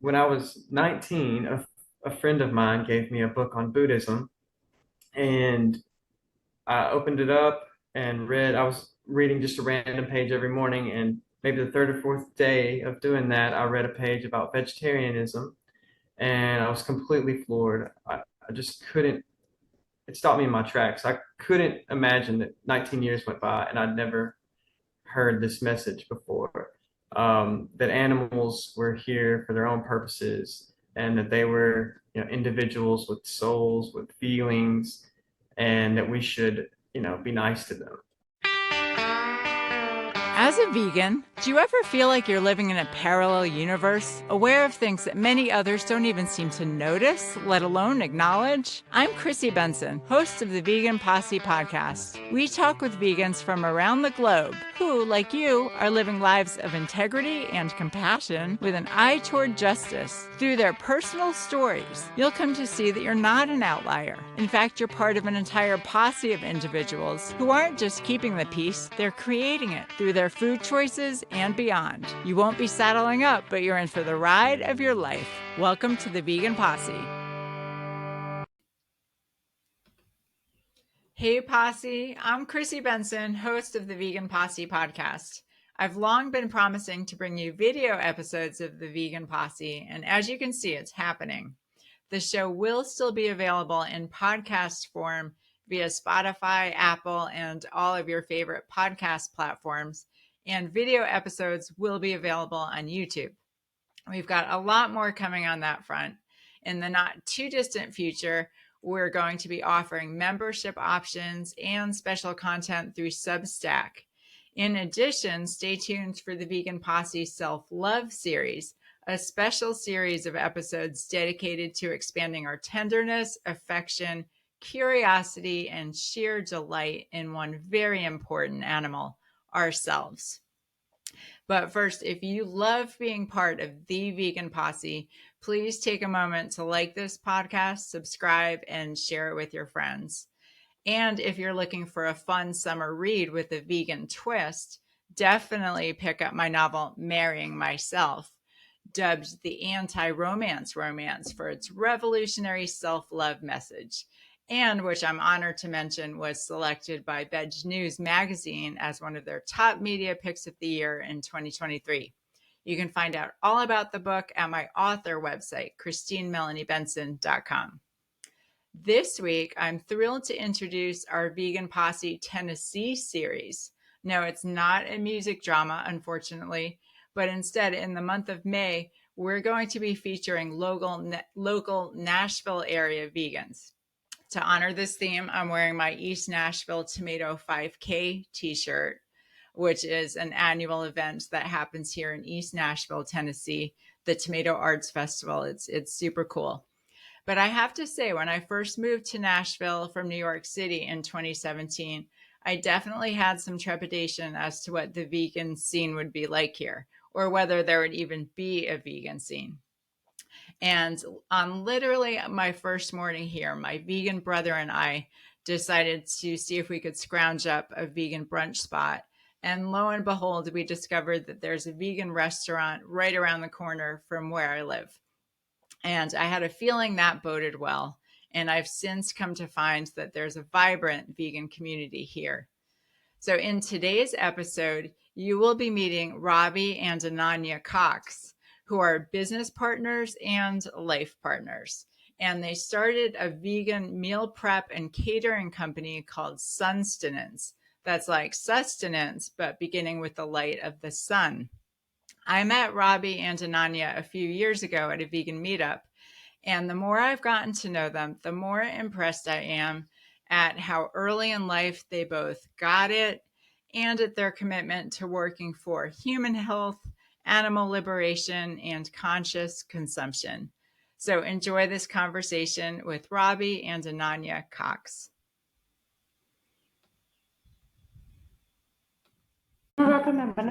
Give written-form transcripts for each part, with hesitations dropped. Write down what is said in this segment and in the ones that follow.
when I was 19, a friend of mine gave me a book on Buddhism, and I opened it up and read. I was reading just a random page every morning, and maybe the third or fourth day of doing that, I read a page about vegetarianism, and I was completely floored. I just couldn't. It stopped me in my tracks. I couldn't imagine that 19 years went by and I'd never heard this message before. That animals were here for their own purposes, and that they were, individuals with souls, with feelings, and that we should, be nice to them. As a vegan, do you ever feel like you're living in a parallel universe, aware of things that many others don't even seem to notice, let alone acknowledge? I'm Chrissy Benson, host of the Vegan Posse podcast. We talk with vegans from around the globe who, like you, are living lives of integrity and compassion with an eye toward justice. Through their personal stories, you'll come to see that you're not an outlier. In fact, you're part of an entire posse of individuals who aren't just keeping the peace, they're creating it through their food choices and beyond. You won't be saddling up, but you're in for the ride of your life. Welcome to the Vegan Posse. Hey Posse, I'm Chrissy Benson, host of the Vegan Posse podcast. I've long been promising to bring you video episodes of the Vegan Posse, and as you can see, it's happening. The show will still be available in podcast form via Spotify, Apple, and all of your favorite podcast platforms, and video episodes will be available on YouTube. We've got a lot more coming on that front. In the not too distant future, we're going to be offering membership options and special content through Substack. In addition, stay tuned for the Vegan Posse Self-Love series, a special series of episodes dedicated to expanding our tenderness, affection, curiosity, and sheer delight in one very important animal, ourselves. But first, if you love being part of the Vegan Posse, please take a moment to like this podcast, subscribe, and share it with your friends. And if you're looking for a fun summer read with a vegan twist, definitely pick up my novel, Marrying Myself, dubbed the anti-romance romance for its revolutionary self-love message, and which I'm honored to mention was selected by Veg News magazine as one of their top media picks of the year in 2023. You can find out all about the book at my author website, ChristineMelanieBenson.com. This week, I'm thrilled to introduce our Vegan Posse Tennessee series. No, it's not a music drama, unfortunately, but instead, in the month of May, we're going to be featuring local Nashville area vegans. To honor this theme, I'm wearing my East Nashville Tomato 5K t-shirt, which is an annual event that happens here in East Nashville, Tennessee, the Tomato Arts Festival. It's super cool. But I have to say, when I first moved to Nashville from New York City in 2017, I definitely had some trepidation as to what the vegan scene would be like here, or whether there would even be a vegan scene. And on literally my first morning here, my vegan brother and I decided to see if we could scrounge up a vegan brunch spot. And lo and behold, we discovered that there's a vegan restaurant right around the corner from where I live. And I had a feeling that boded well. And I've since come to find that there's a vibrant vegan community here. So in today's episode, you will be meeting Robby and Ananya Cox, who are business partners and life partners. And they started a vegan meal prep and catering company called SUNstenance. That's like sustenance, but beginning with the light of the sun. I met Robby and Ananya a few years ago at a vegan meetup. And the more I've gotten to know them, the more impressed I am at how early in life they both got it and at their commitment to working for human health, animal liberation, and conscious consumption. So enjoy this conversation with Robby and Ananya Cox. Okay.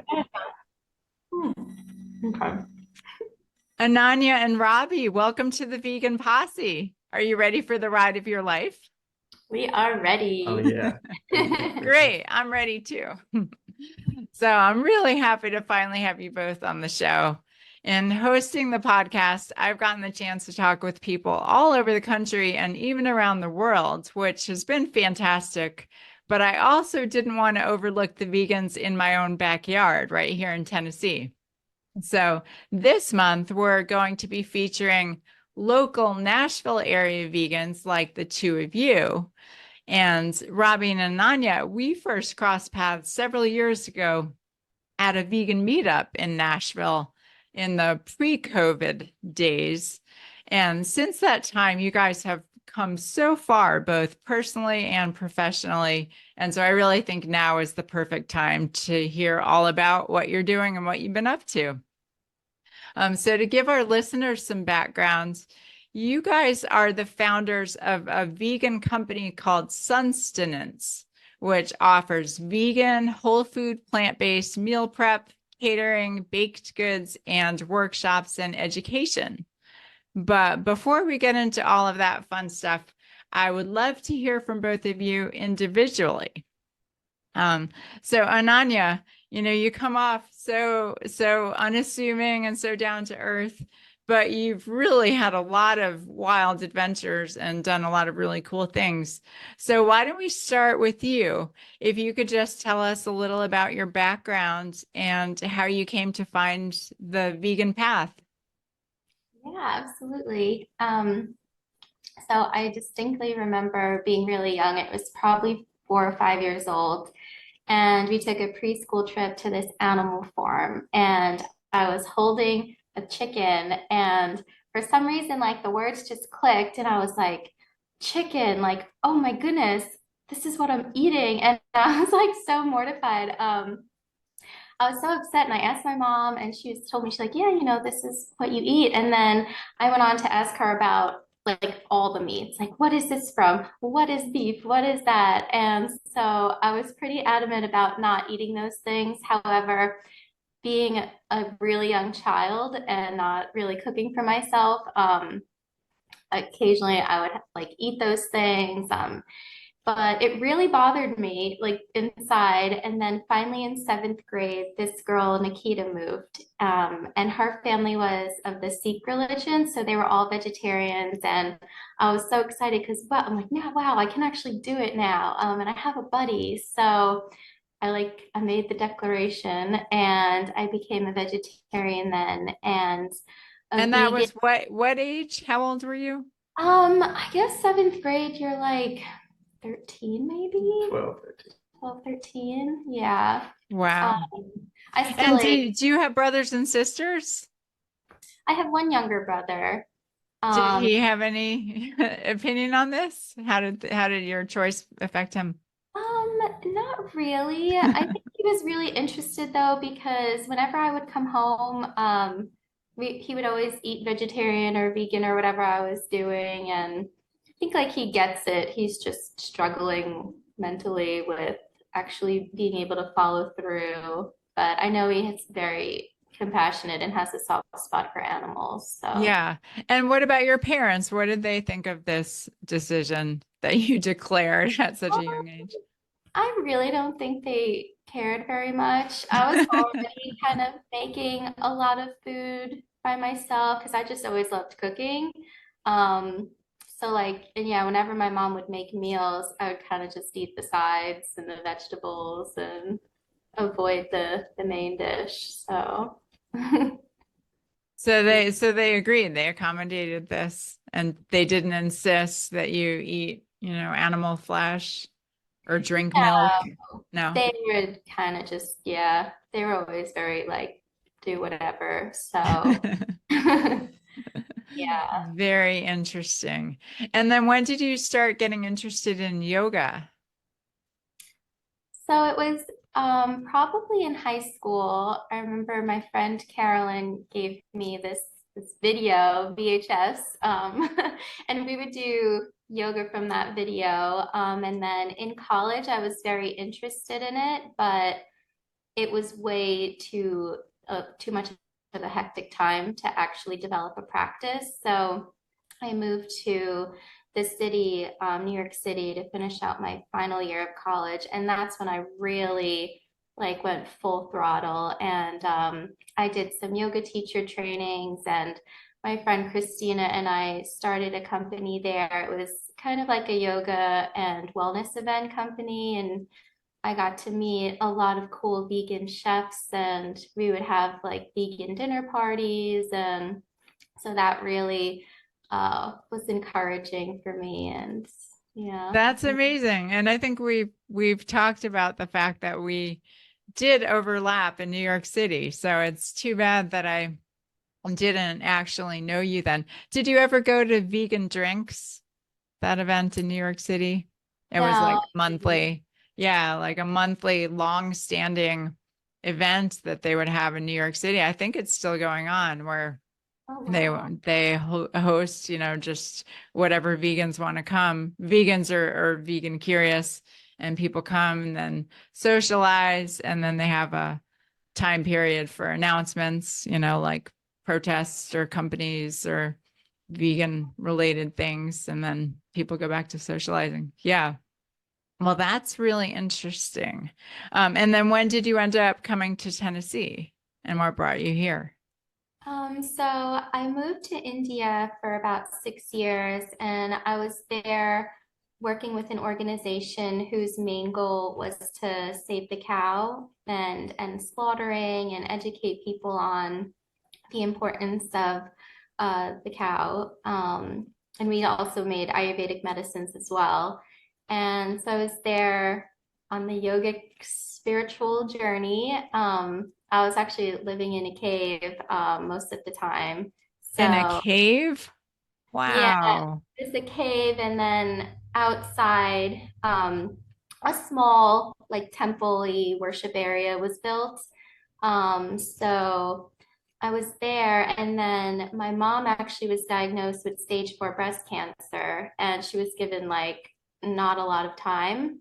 Ananya and Robby, welcome to the Vegan Posse. Are you ready for the ride of your life? We are ready. Oh, yeah. Great. I'm ready too. So I'm really happy to finally have you both on the show. In hosting the podcast, I've gotten the chance to talk with people all over the country and even around the world, which has been fantastic. But I also didn't want to overlook the vegans in my own backyard right here in Tennessee. So this month, we're going to be featuring local Nashville area vegans like the two of you. And Robby and Ananya, we first crossed paths several years ago at a vegan meetup in Nashville in the pre-COVID days. And since that time, you guys have come so far, both personally and professionally. And so I really think now is the perfect time to hear all about what you're doing and what you've been up to. So to give our listeners some background, you guys are the founders of a vegan company called SUNstenance, which offers vegan, whole food, plant-based meal prep, catering, baked goods, and workshops and education. But before we get into all of that fun stuff, I would love to hear from both of you individually. So Ananya, you come off so unassuming and so down to earth, but you've really had a lot of wild adventures and done a lot of really cool things. So why don't we start with you? If you could just tell us a little about your background and how you came to find the vegan path. Yeah, absolutely. So I distinctly remember being really young. It was probably 4 or 5 years old. And we took a preschool trip to this animal farm. And I was holding a chicken. And for some reason, like the words just clicked. And I was like, chicken, like, oh my goodness, this is what I'm eating. And I was like so mortified. I was so upset and I asked my mom and told me, she's like, yeah, this is what you eat. And then I went on to ask her about like all the meats, like what is this from? What is beef? What is that? And so I was pretty adamant about not eating those things. However, being a really young child and not really cooking for myself, occasionally I would like eat those things. But it really bothered me like inside. And then finally in seventh grade, this girl, Nikita, moved. And her family was of the Sikh religion. So they were all vegetarians. And I was so excited because, well, I'm like, no, wow, I can actually do it now. And I have a buddy. So I made the declaration and I became a vegetarian then and a And that vegan. was what age? How old were you? I guess seventh grade, you're like 13 maybe? 12, 13. 12, 13. Yeah. Um, Wow. I still And ate. do you have brothers and sisters? I have one younger brother. Did Um, he have any opinion on this? How did your choice affect him? Not really. I think he was really interested though, because whenever I would come home, he would always eat vegetarian or vegan or whatever I was doing. And I think like he gets it. He's just struggling mentally with actually being able to follow through. But I know he is very compassionate and has a soft spot for animals. So. Yeah. And what about your parents? What did they think of this decision that you declared at such a young age? I really don't think they cared very much. I was already kind of making a lot of food by myself because I just always loved cooking. Um, so like, and yeah, whenever my mom would make meals, I would kind of just eat the sides and the vegetables and avoid the main dish. So So they agreed. They accommodated this and they didn't insist that you eat, animal flesh or drink milk. yeah, No. they would kind of just, yeah, they were always very like, do whatever. So yeah. Very interesting. And then when did you start getting interested in yoga? So it was probably in high school. I remember my friend Carolyn gave me this video VHS, and we would do yoga from that video. And then in college, I was very interested in it, but it was way too much of a hectic time to actually develop a practice. So I moved to the city, New York City, to finish out my final year of college. And that's when I really like went full throttle. And I did some yoga teacher trainings, and my friend Christina and I started a company there. It was kind of like a yoga and wellness event company. And I got to meet a lot of cool vegan chefs, and we would have like vegan dinner parties. And so that really was encouraging for me. And yeah. That's amazing. And I think we've talked about the fact that we did overlap in New York City. So it's too bad that I didn't actually know you then. Did you ever go to Vegan Drinks, that event in New York City? It was like No. monthly, yeah, like a monthly long-standing event that they would have in New York City. I think it's still going on, where Oh, they wow. host, just whatever vegans want to come. Vegans are vegan curious, and people come and then socialize, and then they have a time period for announcements, like protests or companies or vegan related things, and then people go back to socializing. Yeah. Well, that's really interesting. And then when did you end up coming to Tennessee, and what brought you here? So I moved to India for about 6 years, and I was there working with an organization whose main goal was to save the cow and slaughtering and educate people on the importance of the cow. And we also made Ayurvedic medicines as well. And so I was there on the yogic spiritual journey. I was actually living in a cave most of the time. In a So cave? yeah, Wow. it's a cave, and then outside, a small like temple-y worship area was built. So I was there, and then my mom actually was diagnosed with stage 4 breast cancer, and she was given like not a lot of time.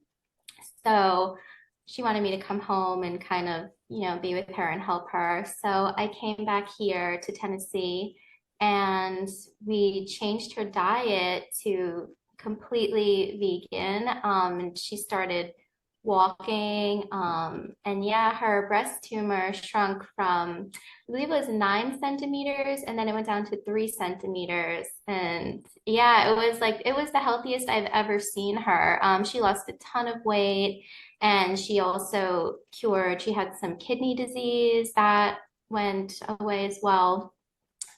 So she wanted me to come home and kind of, be with her and help her. So I came back here to Tennessee, and we changed her diet to completely vegan. And she started walking. And yeah, her breast tumor shrunk from, I believe it was 9 centimeters, and then it went down to 3 centimeters. And yeah, it was the healthiest I've ever seen her. She lost a ton of weight, and she also cured, she had some kidney disease that went away as well.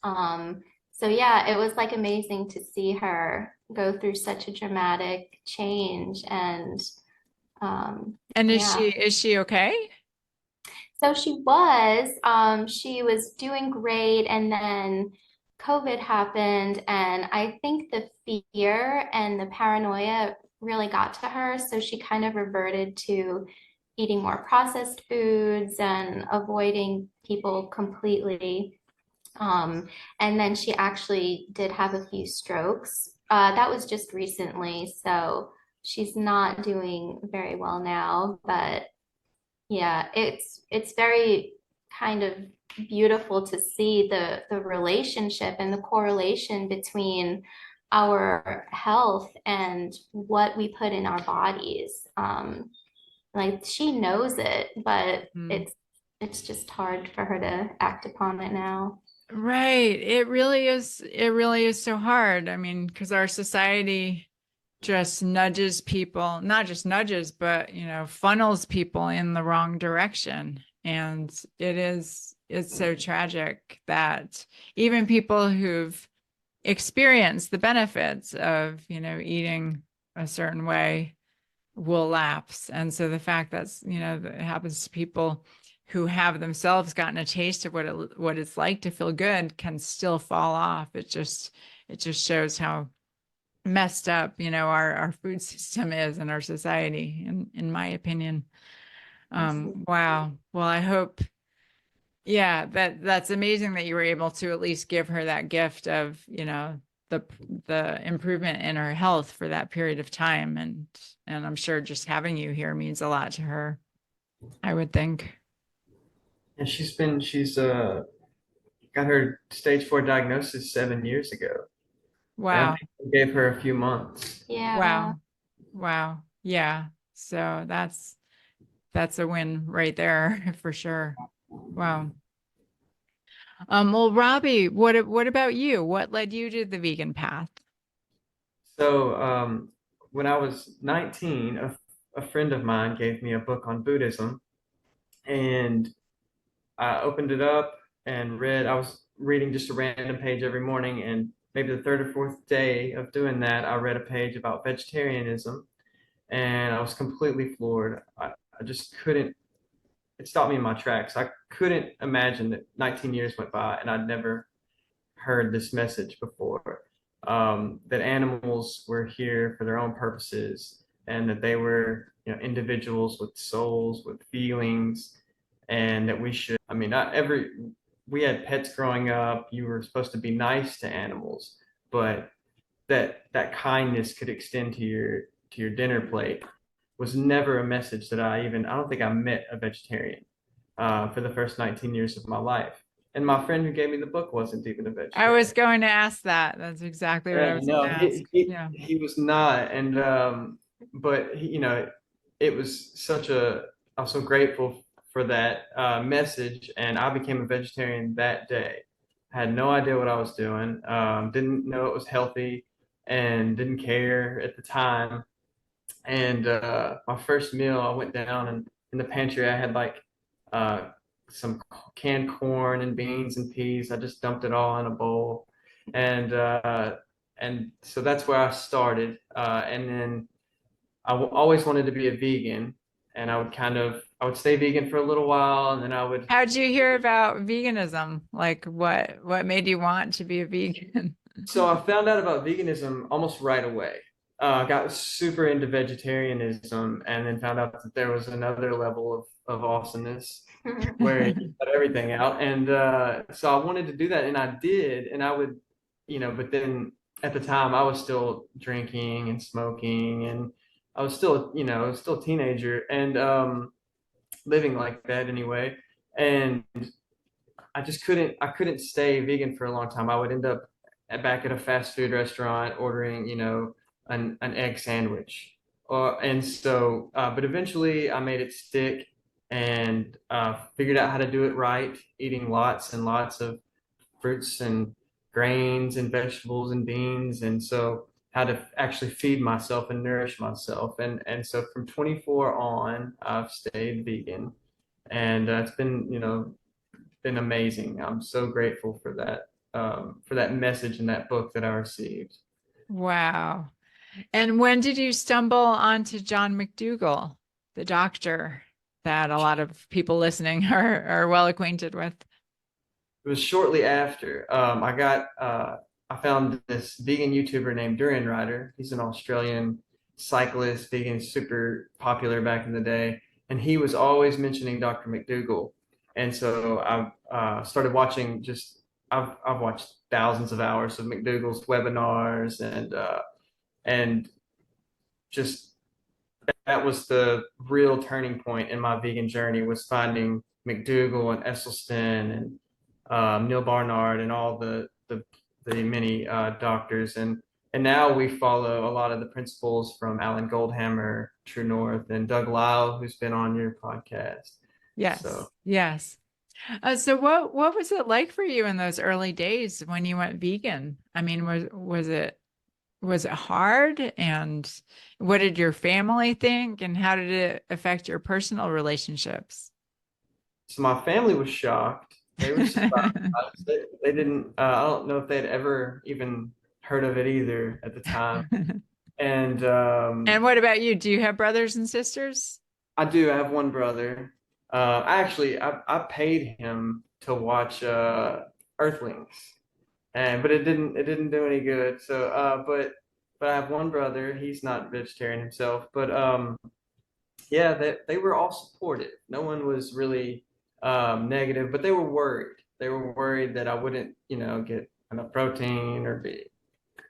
So yeah, it was like amazing to see her go through such a dramatic change. And And yeah. is she okay? So she was doing great, and then COVID happened, and I think the fear and the paranoia really got to her. So she kind of reverted to eating more processed foods and avoiding people completely. Um, and then she actually did have a few strokes. That was just recently, so she's not doing very well now, but yeah, it's very kind of beautiful to see the relationship and the correlation between our health and what we put in our bodies. Like she knows it, but Hmm. it's just hard for her to act upon it now. Right. It really is. It really is so hard. I mean, because our society just nudges people, not just nudges, but, funnels people in the wrong direction. And it's so tragic that even people who've experienced the benefits of, eating a certain way will lapse. And so the fact that's, that it happens to people who have themselves gotten a taste of what it's like to feel good can still fall off. It just shows how messed up, our food system is in our society, in my opinion. Absolutely. Wow. Well, I hope, yeah, that's amazing that you were able to at least give her that gift of, the the improvement in her health for that period of time. And I'm sure just having you here means a lot to her, I would think. And she's got her stage 4 diagnosis 7 years ago. And I Wow. think they gave her a few months. Yeah. Wow. Wow. Yeah. So That's a win right there for sure. Wow. Well, Robby, what about you? What led you to the vegan path? So, when I was 19, a friend of mine gave me a book on Buddhism, and I opened it up and read. I was reading just a random page every morning, and maybe the third or fourth day of doing that, I read a page about vegetarianism, and I was completely floored. I just couldn't, it stopped me in my tracks. I couldn't imagine that 19 years went by and I'd never heard this message before, that animals were here for their own purposes and that they were, individuals with souls, with feelings, and that we should, I mean, not every, we had pets growing up. You were supposed to be nice to animals, but that kindness could extend to your dinner plate was never a message that I don't think I met a vegetarian for the first 19 years of my life. And my friend who gave me the book wasn't even a I was vegetarian. going to ask that. That's exactly what I Yeah, was going no, to ask. Yeah. he was not. And but it was I'm so grateful for that message, and I became a vegetarian that day. I had no idea what I was doing. Didn't know it was healthy, and didn't care at the time. And my first meal, I went down, and in the pantry, I had like uh, some canned corn and beans and peas. I just dumped it all in a bowl, and so that's where I started. And then always wanted to be a vegan, and I would stay vegan for a little while, and then I would. How'd you hear about veganism? Like what made you want to be a vegan? So I found out about veganism almost right away. Got super into vegetarianism, and then found out that there was another level of awesomeness where you cut everything out. And so I wanted to do that, and I did. And I would, but then at the time I was still drinking and smoking, and I was still, still a teenager, and living like that anyway. And I couldn't stay vegan for a long time. I would end up back at a fast food restaurant ordering, an egg sandwich. But eventually I made it stick and figured out how to do it right, eating lots and lots of fruits and grains and vegetables and beans. And so how to actually feed myself and nourish myself. And so from 24 on, I've stayed vegan. And it's been amazing. I'm so grateful for that message in that book that I received. Wow. And when did you stumble onto John McDougall, the doctor that a lot of people listening are well acquainted with? It was shortly after I found this vegan YouTuber named Durian Rider. He's an Australian cyclist, vegan, super popular back in the day, and he was always mentioning Dr. McDougall. And so I started watching. I've watched thousands of hours of McDougall's webinars, and just that was the real turning point in my vegan journey, was finding McDougall and Esselstyn and Neil Barnard and all the many doctors, and now we follow a lot of the principles from Alan Goldhammer, True North, and Doug Lisle, who's been on your podcast. Yes. So Yes. So what was it like for you in those early days when you went vegan? I mean, was it hard? And what did your family think? And how did it affect your personal relationships? so my family was shocked. They were surprised. They didn't. I don't know if they'd ever even heard of it either at the time. And And what about you? Do you have brothers and sisters? I do. I have one brother. I paid him to watch Earthlings, and but it didn't do any good. So but I have one brother. He's not vegetarian himself, but yeah, they were all supportive. No one was really negative, but they were worried. They were worried that I wouldn't, get enough protein or be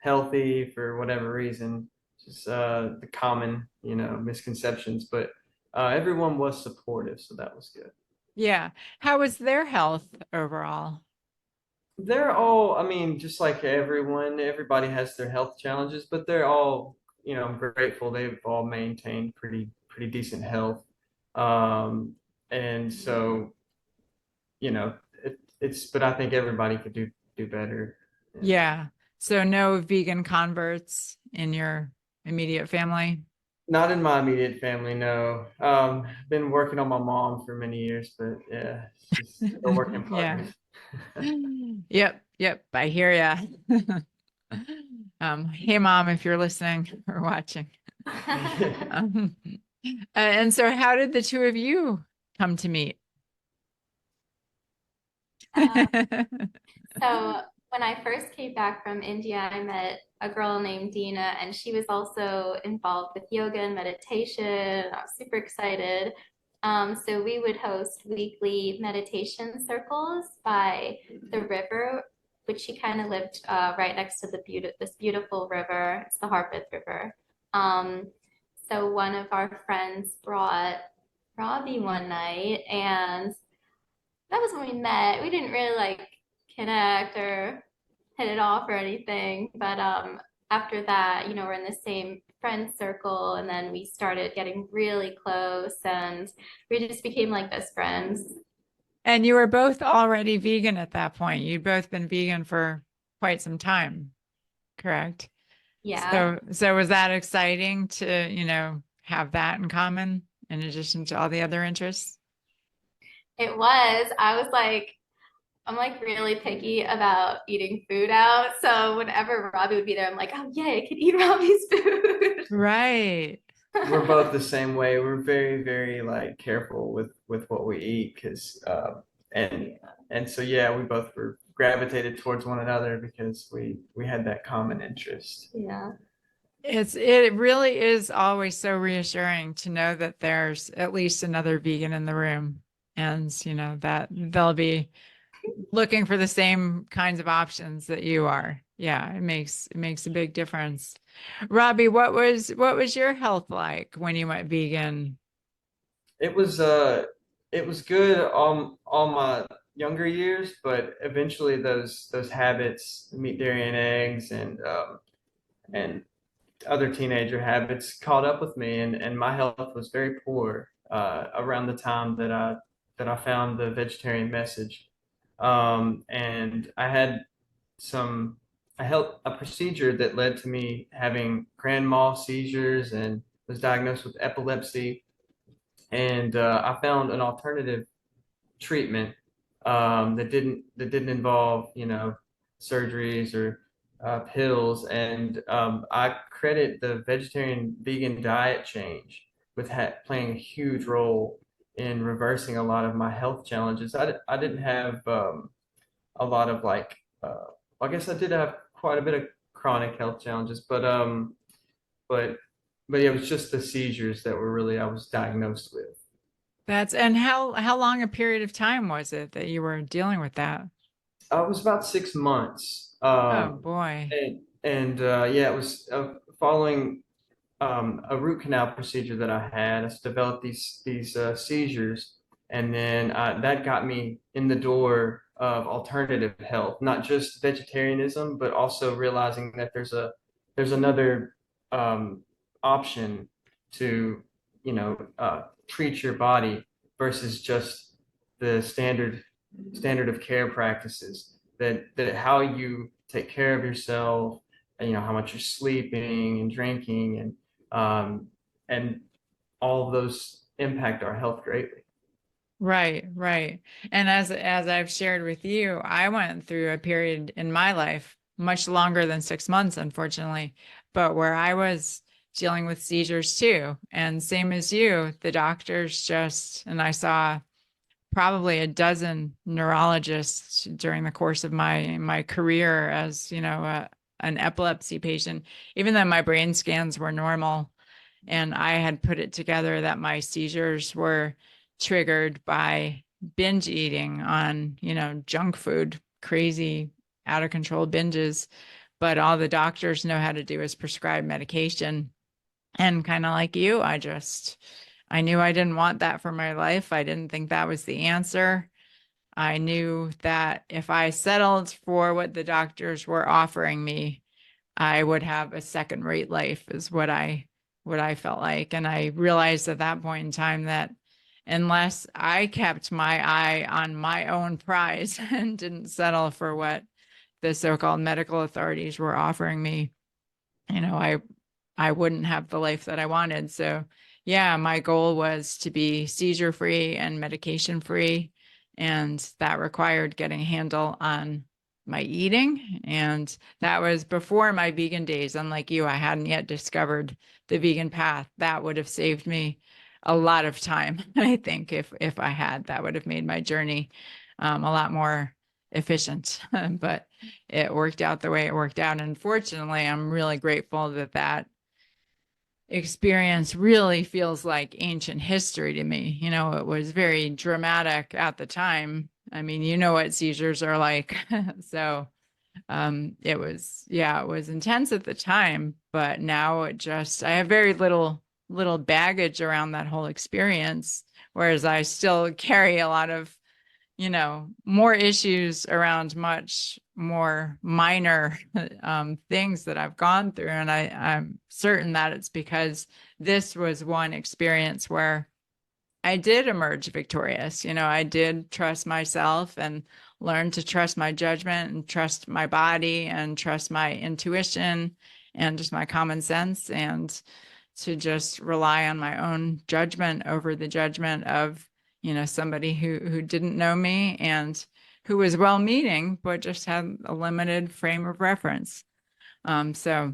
healthy for whatever reason. Just the common, misconceptions. But everyone was supportive, so that was good. Yeah. How was their health overall? They're all, I mean, just like everybody has their health challenges, but they're all, I'm grateful they've all maintained pretty decent health. And so, but I think everybody could do better. Yeah. So no vegan converts in your immediate family? Not in my immediate family, no. Been working on my mom for many years, but yeah, it's just a work in Yeah. progress. Yep. Yep. I hear ya. Hey mom, if you're listening or watching. Um, and so how did the two of you come to meet? Um, so when I first came back from India, I met a girl named Dina, and she was also involved with yoga and meditation. I was super excited. So we would host weekly meditation circles by the river, which she kind of lived right next to this beautiful river. It's the Harpeth River. Um, so one of our friends brought Robby one night, and that was when we met. We didn't really like connect or hit it off or anything. But after that, we're in the same friend circle, and then we started getting really close, and we just became like best friends. And you were both already vegan at that point. You'd both been vegan for quite some time, correct? Yeah, So was that exciting to, have that in common in addition to all the other interests? it was. I'm like really picky about eating food out. So whenever Robby would be there, I'm like, oh yeah, I could eat Robby's food. Right. We're both the same way. We're very, very like careful with what we eat because and and so yeah, we both were gravitated towards one another because we had that common interest. Yeah. It really is always so reassuring to know that there's at least another vegan in the room and that they'll be looking for the same kinds of options that you are. Yeah, it makes a big difference. Robby, what was your health like when you went vegan? It was uh it was good all my younger years, but eventually those habits, meat, dairy, and eggs, and other teenager habits caught up with me, and my health was very poor around the time that I found the vegetarian message. And I had some I held a procedure that led to me having grand mal seizures and was diagnosed with epilepsy. And I found an alternative treatment that didn't involve surgeries or pills, and I credit the vegetarian vegan diet change with playing a huge role in reversing a lot of my health challenges. I didn't have a lot of I guess I did have quite a bit of chronic health challenges, but but yeah, it was just the seizures that were really I was diagnosed with. And how long a period of time was it that you were dealing with that? It was about 6 months. Oh boy. And yeah, it was following a root canal procedure that I had. I developed these seizures, and then that got me in the door of alternative health, not just vegetarianism, but also realizing that there's another option to treat your body versus just the standard of care practices. That how you take care of yourself, and how much you're sleeping and drinking, and all of those impact our health greatly. Right, right. And as I've shared with you, I went through a period in my life, much longer than 6 months, unfortunately, but where I was dealing with seizures too. And same as you, the doctors and I saw probably a dozen neurologists during the course of my career as, an epilepsy patient, even though my brain scans were normal. And I had put it together that my seizures were triggered by binge eating on, junk food, crazy, out of control binges. But all the doctors know how to do is prescribe medication. And kind of like you, I knew I didn't want that for my life. I didn't think that was the answer. I knew that if I settled for what the doctors were offering me, I would have a second rate life is what I felt like. And I realized at that point in time that unless I kept my eye on my own prize and didn't settle for what the so-called medical authorities were offering me, I wouldn't have the life that I wanted. So yeah, my goal was to be seizure free and medication free. And that required getting a handle on my eating. And that was before my vegan days. Unlike you, I hadn't yet discovered the vegan path. That would have saved me a lot of time. I think if I had, that would have made my journey a lot more efficient. But it worked out the way it worked out. And fortunately, I'm really grateful that experience really feels like ancient history to me. It was very dramatic at the time. I mean, you know what seizures are like. So it was intense at the time, but now I have very little baggage around that whole experience, whereas I still carry a lot of more issues around much more minor things that I've gone through. And I'm certain that it's because this was one experience where I did emerge victorious. I did trust myself and learn to trust my judgment and trust my body and trust my intuition and just my common sense, and to just rely on my own judgment over the judgment of somebody who didn't know me and who was well-meaning but just had a limited frame of reference. So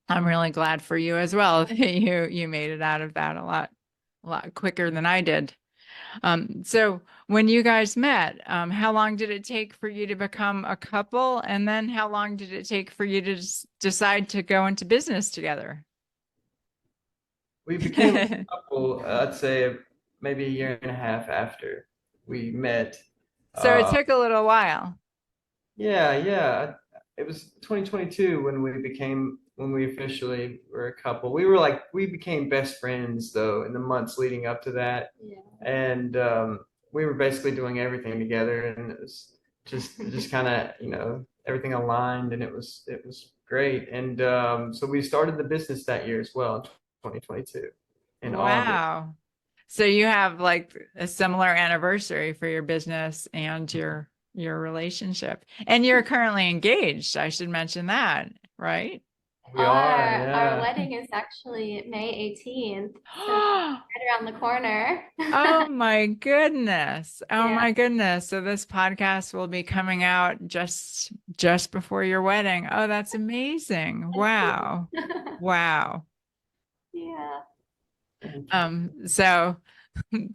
I'm really glad for you as well that you made it out of that a lot quicker than I did. So when you guys met, how long did it take for you to become a couple, and then how long did it take for you to decide to go into business together? We became a couple, I'd say maybe a year and a half after we met. So it Uh, took a little while. yeah. It was 2022 when we officially were a couple. We became best friends though in the months leading up to that. Yeah. And we were basically doing everything together, and it was just kind of, everything aligned, and it was great. And so we started the business that year as well, in 2022 in August. Wow. So you have like a similar anniversary for your business and your relationship. And you're currently engaged. I should mention that, right? We are, Our yeah. wedding is actually May 18th, so right around the corner. Oh my goodness. Oh Yeah. my goodness. So this podcast will be coming out just before your wedding. Oh, that's amazing. Wow. Wow. Yeah. Thank you. So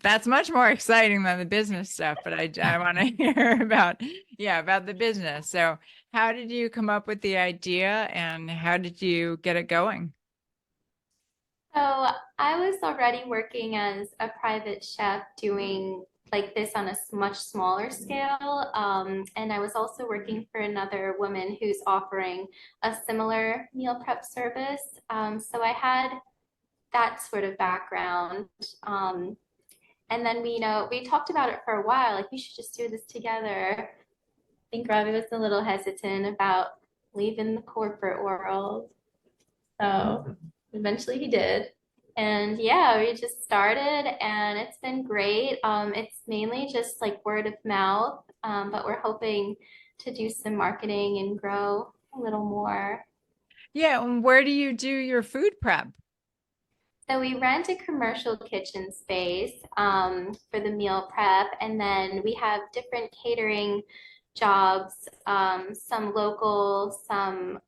that's much more exciting than the business stuff, but I want to hear about the business. So how did you come up with the idea and how did you get it going? So I was already working as a private chef doing like this on a much smaller scale. And I was also working for another woman who's offering a similar meal prep service. So I had that sort of background. And then we talked about it for a while, like we should just do this together. I think Robby was a little hesitant about leaving the corporate world. So eventually he did. And yeah, we just started and it's been great. It's mainly just like word of mouth, but we're hoping to do some marketing and grow a little more. Yeah, and where do you do your food prep? So we rent a commercial kitchen space for the meal prep, and then we have different catering jobs, some local, some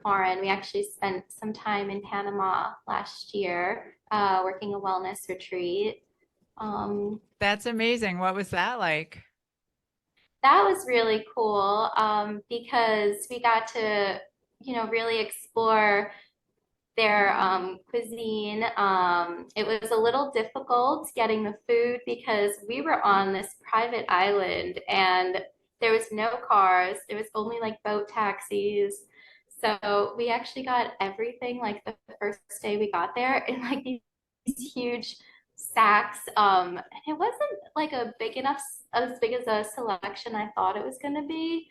foreign. We actually spent some time in Panama last year working a wellness retreat. Um, That's amazing. What was that like? that was really cool because we got to, really explore their cuisine. It was a little difficult getting the food because we were on this private island and there was no cars. There was only like boat taxis. So we actually got everything like the first day we got there in like these huge sacks. And it wasn't like as big as a selection I thought it was going to be.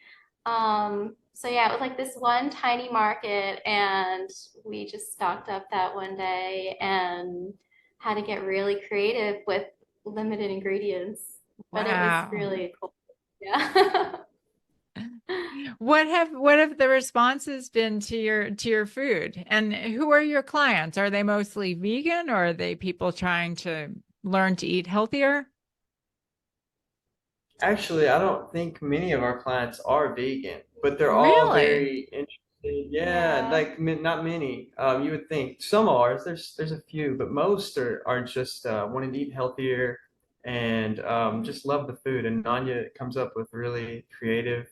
So yeah, it was like this one tiny market, and we just stocked up that one day and had to get really creative with limited ingredients, but it was Wow. really cool. Yeah. What have the responses been to your food? And who are your clients? Are they mostly vegan, or are they people trying to learn to eat healthier? Actually, I don't think many of our clients are vegan, but they're all Really? very interested. Yeah, Yeah. like not many. You would think some are. There's a few, but most are just wanting to eat healthier and just love the food. And Nanya comes up with really creative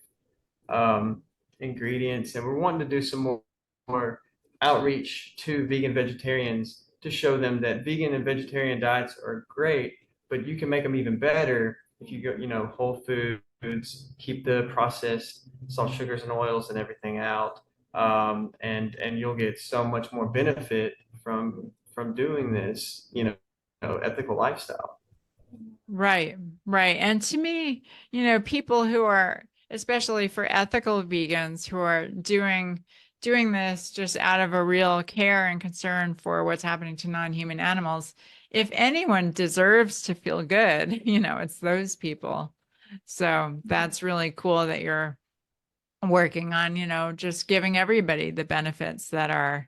um, ingredients, and we're wanting to do some more outreach to vegan vegetarians to show them that vegan and vegetarian diets are great, but you can make them even better if you go, whole foods, keep the processed salt, sugars, and oils and everything out, and you'll get so much more benefit from doing this, ethical lifestyle. Right, right. And to me, people who are, especially for ethical vegans who are doing this just out of a real care and concern for what's happening to non-human animals, if anyone deserves to feel good, it's those people. So that's really cool that you're working on, just giving everybody the benefits that are,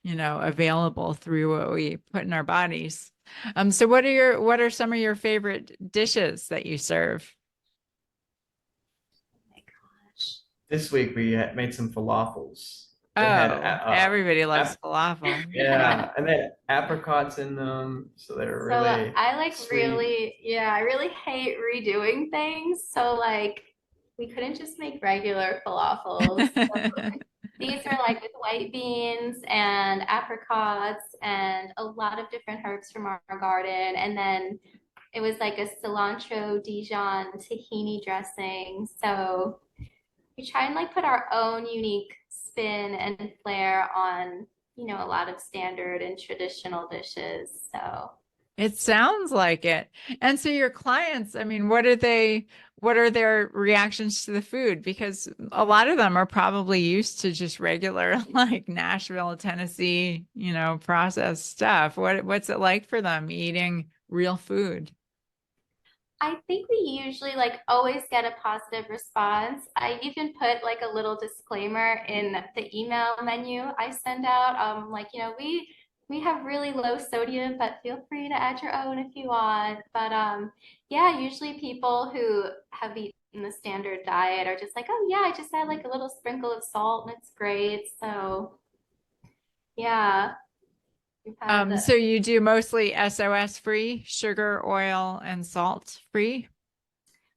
available through what we put in our bodies. So what are some of your favorite dishes that you serve? Oh my gosh. This week we made some falafels. They had Oh, everybody loves ap falafel. Yeah. yeah, and they had apricots in them, so they were So really I like sweet. really, yeah, I really hate redoing things. So like we couldn't just make regular falafels. These are like with white beans and apricots and a lot of different herbs from our garden. And then it was like a cilantro Dijon tahini dressing. So we try and like put our own unique spin and flair on, a lot of standard and traditional dishes. So It sounds like it. And so your clients, I mean, what are their reactions to the food? Because a lot of them are probably used to just regular like Nashville, Tennessee, processed stuff. What's it like for them eating real food? I think we usually like always get a positive response. I even put like a little disclaimer in the email menu I send out. Like, we have really low sodium, but feel free to add your own if you want. But yeah, usually people who have eaten the standard diet are just like, oh yeah, I just add like a little sprinkle of salt and it's great. So yeah, we've had So you do mostly SOS free, sugar, oil, and salt free?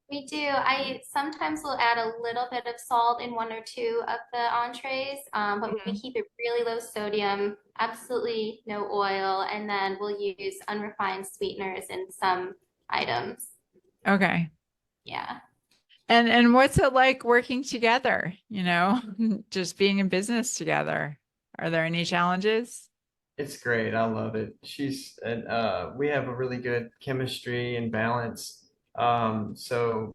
We do. I sometimes will add a little bit of salt in one or two of the entrees, but we Mhm. keep it really low sodium, absolutely no oil, and then we'll use unrefined sweeteners in some items. Okay. Yeah. And what's it like working together, just being in business together? Are there any challenges? It's great. I love it. We have a really good chemistry and balance. So,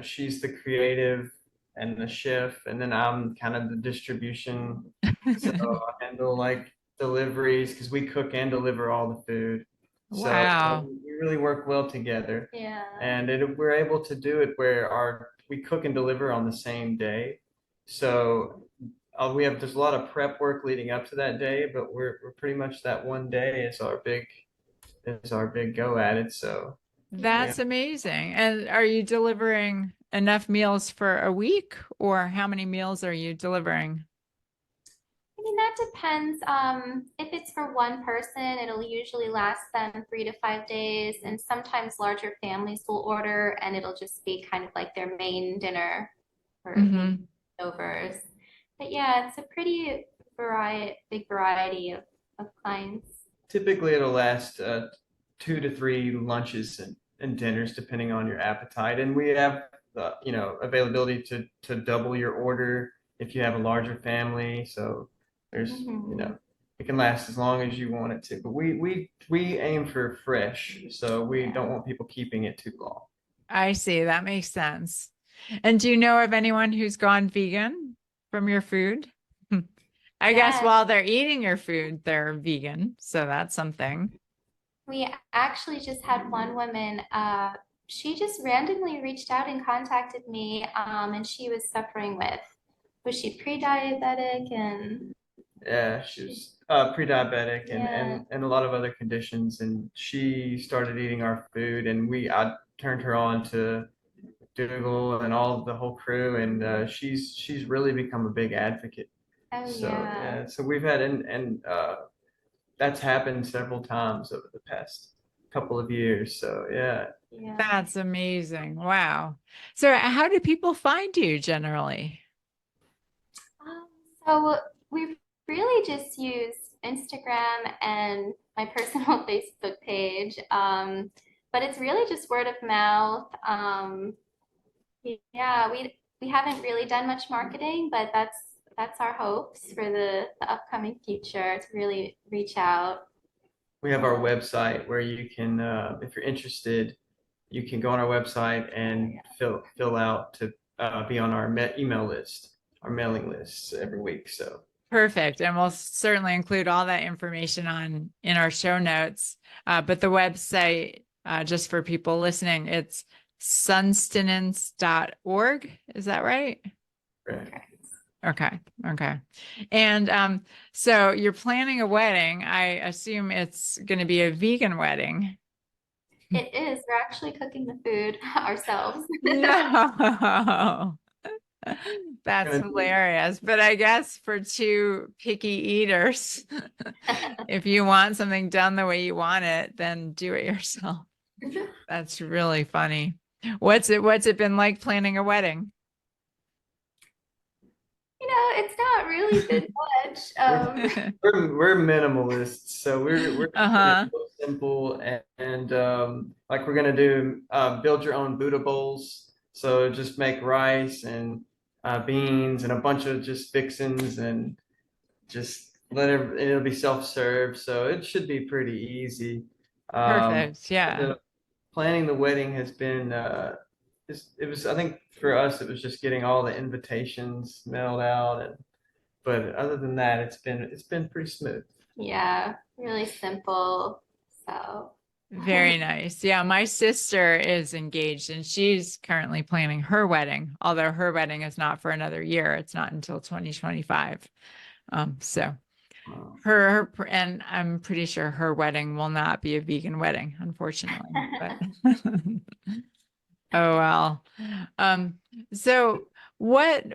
she's the creative and the chef, and then I'm kind of the distribution. So I handle like deliveries because we cook and deliver all the food. So Wow. we really work well together, Yeah. and we're able to do it where we cook and deliver on the same day. So there's a lot of prep work leading up to that day, but we're pretty much that one day is our big go at it. So yeah, That's amazing. And are you delivering enough meals for a week, or how many meals are you delivering? I mean, that depends. If it's for one person, it'll usually last them 3 to 5 days, and sometiety larger families will order, and it'll just be kind of like their main dinner for Hmm. overs. But yeah, it's a pretty big variety of clients. typically it'll last 2 to 3 lunches and dinners depending on your appetite, and we have availability to double your order if you have a larger family. So there's Mhm. it can last as long as you want it to, but we aim for fresh, so we Yeah. don't want people keeping it too long. I see. That makes sense. And do you know of anyone who's gone vegan from your food? I guess Yes. while they're eating your food, they're vegan. So that's something. We actually just had one woman, she just randomly reached out and contacted me, and she was suffering with, was she pre-diabetic and Yeah, she was pre-diabetic and, yeah. and a lot of other conditions, and she started eating our food, and I turned her on to Dougal and all of the whole crew, and she's really become a big advocate. Oh So yeah. yeah, so we've had and that's happened several times over the past couple of years. So yeah, Yeah. That's amazing. Wow. So how do people find you generally? Um, so we really just use Instagram and my personal Facebook page. But it's really just word of mouth. Yeah, we haven't really done much marketing, but that's our hopes for the upcoming future to really reach out. we have our Um, website where you can, if you're interested, you can go on our website and fill out to be on our email list, our mailing lists every week. So Perfect. And we'll certainly include all that information on in our show notes. But the website, just for people listening, it's SUNstenance.org. Is that right? right. Okay. Okay. And so you're planning a wedding. I assume it's going to be a vegan wedding. it is. We're actually cooking the food ourselves. No. That's Gonna do hilarious. But I guess for two picky eaters, if you want something done the way you want it, then do it yourself. That's really funny. What's it been like planning a wedding? It's not really been much. we're we're minimalists, so we're keeping it Uh-huh. real simple and like we're gonna do build your own Buddha bowls. So just make rice and beans and a bunch of just fixins and just it'll be self-serve, so it should be pretty easy. Perfect. Yeah. The planning the wedding has been it was, I think for us it was just getting all the invitations mailed out, and but other than that it's been pretty smooth. Yeah, really simple. So, Very nice. Yeah, my sister is engaged and she's currently planning her wedding, although her wedding is not for another year. It's not until 2025. So and I'm pretty sure her wedding will not be a vegan wedding, unfortunately. But oh well. Um, so what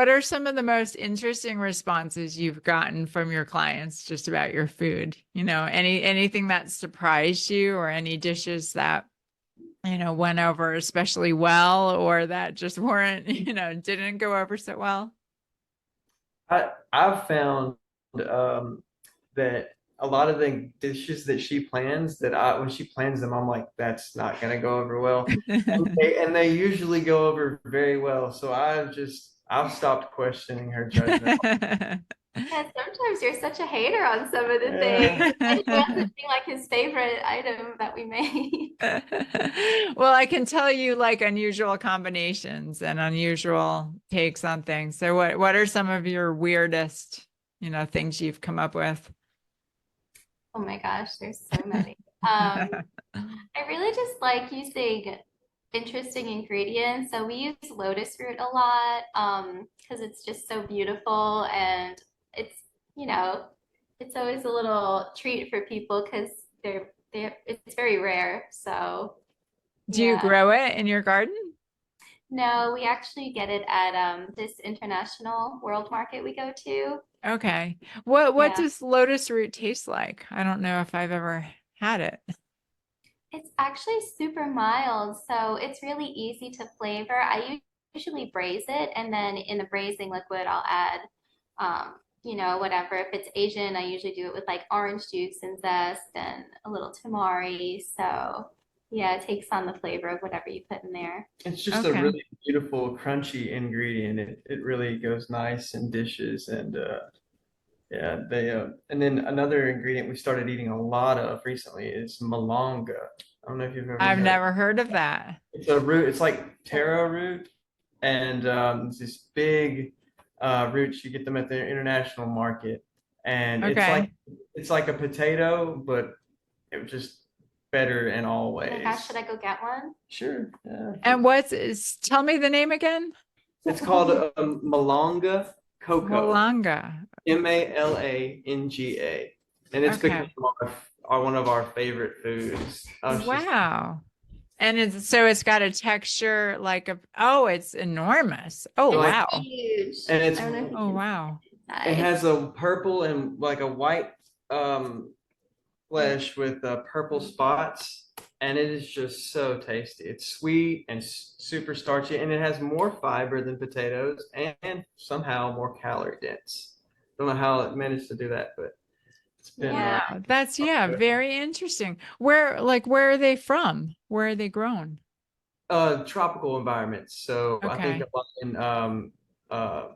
are some of the most interesting responses you've gotten from your clients just about your food? Anything that surprised you or any dishes that, went over especially well or that just weren't, didn't go over so well? I've found that a lot of the dishes that she plans that when she plans them, I'm like, that's not gonna go over well. And they usually go over very well. So I've stopped questioning her judgment. yeah, sometimes you're such a hater on some of the things. Yeah. It ends up being like his favorite item that we made. Well, I can tell you like unusual combinations and unusual takes on things. So what are some of your weirdest, things you've come up with? Oh my gosh, there's so many. I really just like using interesting ingredients. So we use lotus root a lot, because it's just so beautiful and it's, you know, it's always a little treat for people because it's very rare. So Do you yeah. grow it in your garden? No, we actually get it at this international world market we go to. Okay. What Yeah. does lotus root taste like? I don't know if I've ever had it. It's actually super mild, so it's really easy to flavor. I usually braise it, and then in the braising liquid, I'll add, whatever. If it's Asian, I usually do it with like orange juice and zest and a little tamari. So, yeah, it takes on the flavor of whatever you put in there. It's just a Okay. really beautiful, crunchy ingredient. It really goes nice in dishes, and yeah, they and then another ingredient we started eating a lot of recently is malanga. I don't know if you've ever I've heard. never heard of that. It's a root. It's like taro root, and it's this big roots. You get them at the international market, and Okay. it's like a potato, but it just better in all Oh my gosh, ways. should I go get one? Sure. Yeah. And tell me the name again? It's called Malanga Cocoa. Malanga. Malanga, and it's become Okay. one of our favorite foods. It's just Wow. And it's got a texture like it's enormous. Oh, It's like, wow. huge. and I don't know if you Oh, can see wow. it it inside. has a purple and like a white flesh with purple spots, and it is just so tasty. It's sweet and super starchy, and it has more fiber than potatoes and somehow more calorie dense. Don't know how it managed to do that, but it's been Yeah. Wow. That's, yeah, very interesting. Where are they from? Where are they grown? tropical environments. So I think a Okay. lot in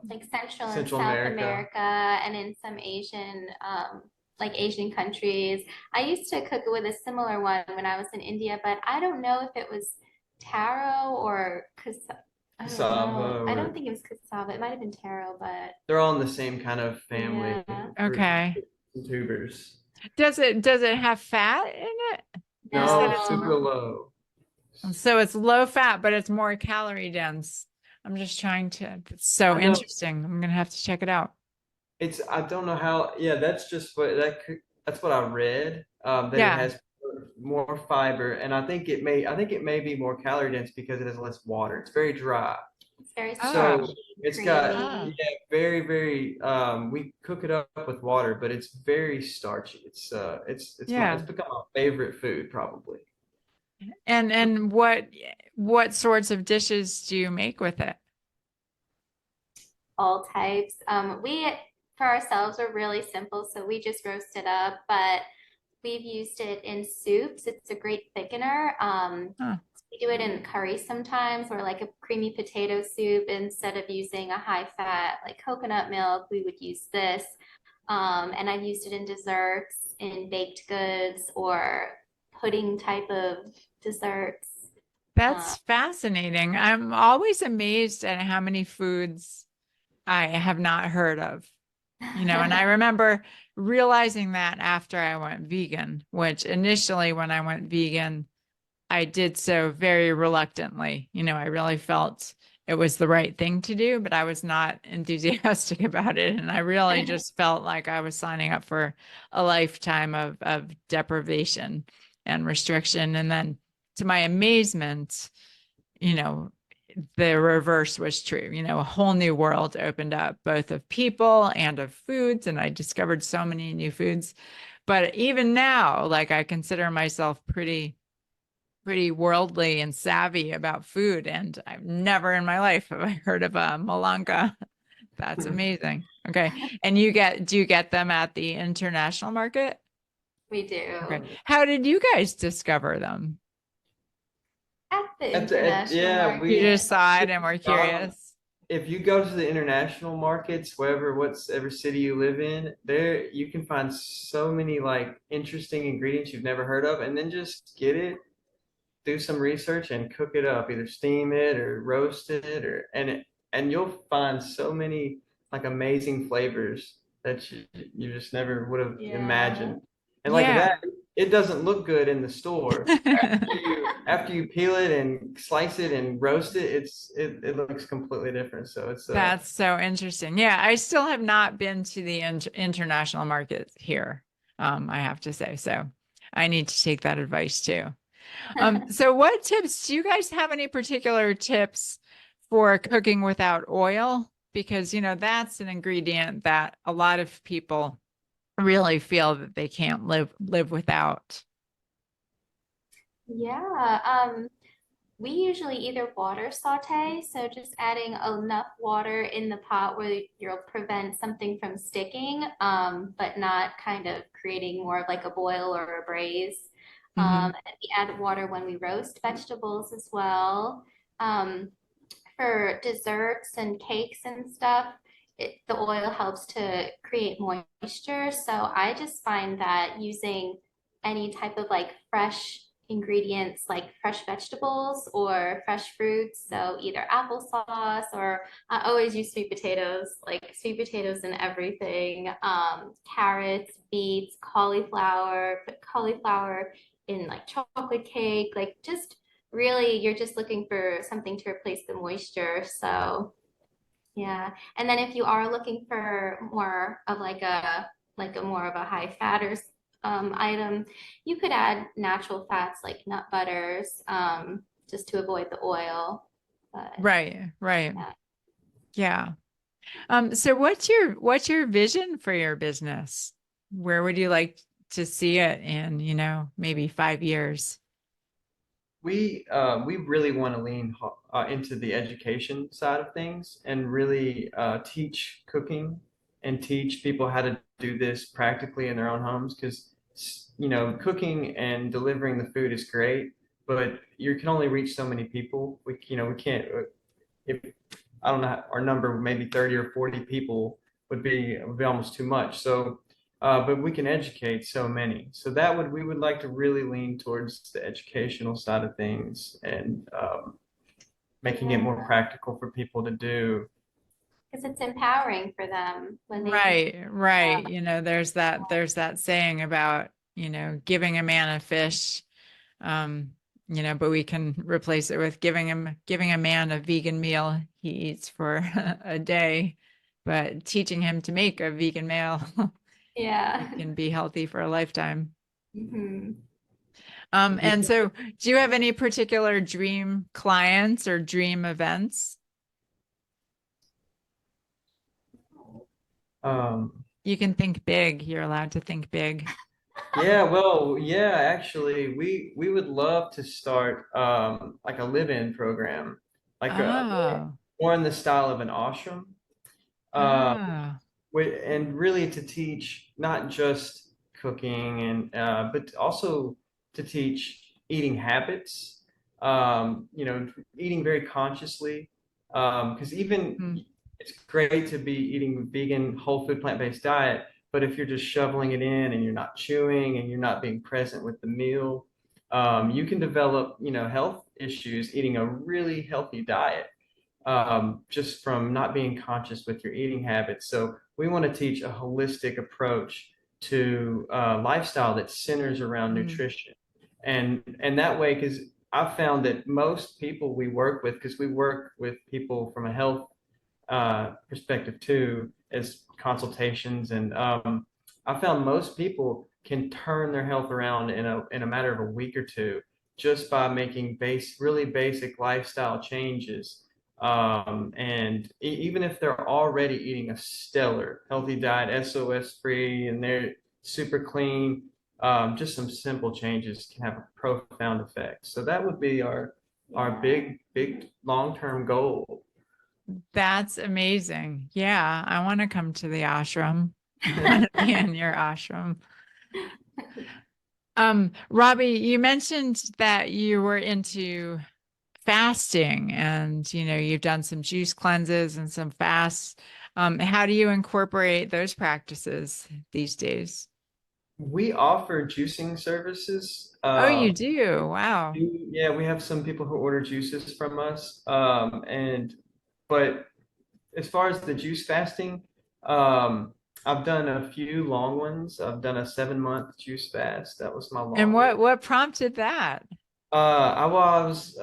Like Central and Central South America. America and in some Asian, like Asian countries. I used to cook with a similar one when I was in India, but I don't know if it was taro or I don't Cassava, know. I don't or think it was cassava. It might have been taro, but they're all in the same kind of family, yeah. root Okay. tubers. Does it have fat in it? You said No, it's super No. low. so it's low fat, but it's more calorie dense. I'm just trying to, it's so I know interesting. I'm gonna have to check it out. I don't know how. Yeah, that's just that's what I read. That it Yeah. has more fiber, and I think it may be more calorie dense because it has less water. It's very dry. It's very Oh, So starchy, it's got, oh, yeah, creamy. very, we cook it up with water, but it's very starchy. It's yeah. become my favorite food probably. And what sorts of dishes do you make with it? All types. We for ourselves are really simple, so we just roast it up, but we've used it in soups. It's a great thickener. Huh. We do it in curry sometimes, or like a creamy potato soup. Instead of using a high fat like coconut milk, we would use this. And I've used it in desserts, in baked goods, or pudding type of desserts. Uh, That's fascinating. I'm always amazed at how many foods I have not heard of. And I remember realizing that after I went vegan, which initially when I went vegan, I did so very reluctantly. I really felt it was the right thing to do, but I was not enthusiastic about it. And I really just felt like I was signing up for a lifetime of deprivation and restriction. And then to my amazement, you know, the reverse was true. A whole new world opened up, both of people and of foods. And I discovered so many new foods. But even now, like I consider myself pretty worldly and savvy about food. And I've never in my life have I heard of a malanga. That's amazing. Okay. And do you get them at the international market? we Okay. do How did you guys discover them? at the international Yeah, You market. just saw it and were curious. if you go to the international markets, whatever city you live in, there you can find so many like interesting ingredients you've never heard of, and then just get it, do some research, and cook it up. Either steam it or roast it, and you'll find so many like amazing flavors that you just never would have Yeah. imagined. And like Yeah. that, it doesn't look good in the store. After you peel it and slice it and roast it, it looks completely different. So it's That's so interesting. Yeah, I still have not been to the international market here, I have to say. So I need to take that advice too. So what tips, do you guys have any particular tips for cooking without oil? Because, that's an ingredient that a lot of people really feel that they can't live without. Yeah. We usually either water saute, so just adding enough water in the pot where you'll prevent something from sticking, but not kind of creating more of like a boil or a braise. Hmm. And we add water when we roast vegetables as well. Um, for desserts and cakes and stuff, the oil helps to create moisture. So I just find that using any type of like fresh ingredients, like fresh vegetables or fresh fruits, so either applesauce or I always use sweet potatoes, like sweet potatoes in everything, carrots, beets, cauliflower, put cauliflower in like chocolate cake, like just really you're just looking for something to replace the moisture. So yeah. And then if you are looking for more of like a more of a high fat or item, you could add natural fats like nut butters, just to avoid the oil. But Right, right. yeah. Yeah. So what's your vision for your business? Where would you like to see it in, maybe 5 years? We really want to lean into the education side of things and really teach cooking and teach people how to do this practically in their own homes because cooking and delivering the food is great, but you can only reach so many people. We can't if I don't know our number, maybe 30 or 40 people would be almost too much. So, but we can educate so many. So we would like to really lean towards the educational side of things and making it more Yeah. practical for people to do. Because it's empowering for them when they can. Right, right. There's that saying about, giving a man a fish, um, but we can replace it with giving a man a vegan meal he eats for a day, but teaching him to make a vegan meal he Yeah. can be healthy for a lifetime. Hmm. And so do you have any particular dream clients or dream events? Um, You can think big. You're allowed to think big. yeah, well, yeah, actually, we would love to start like a live-in program, like Oh, more in the style of an ashram. Uh, oh. and really to teach not just cooking and but also to teach eating habits, eating very consciously, because even Hmm. it's great to be eating vegan whole food plant-based diet, but if you're just shoveling it in and you're not chewing and you're not being present with the meal, you can develop health issues eating a really healthy diet, just from not being conscious with your eating habits. So we want to teach a holistic approach to lifestyle that centers around Hmm. nutrition, and that way, because I've found that most people we work with, because we work with people from a health perspective too, as consultations, and I found most people can turn their health around in a matter of a week or two just by making really basic lifestyle changes. And even if they're already eating a stellar healthy diet, SOS free, and they're super clean, just some simple changes can have a profound effect. So that would be our Yeah. big long-term goal. That's amazing. Yeah, I want to come to the ashram. I want to be in your ashram. Robby, you mentioned that you were into fasting and you've done some juice cleanses and some fasts. How do you incorporate those practices these days? We offer juicing services. Oh, you do. Wow. Yeah, we have some people who order juices from us. But as far as the juice fasting, um, I've done a few long ones. I've done a 7-month juice fast. That was my And longest. what prompted that? I was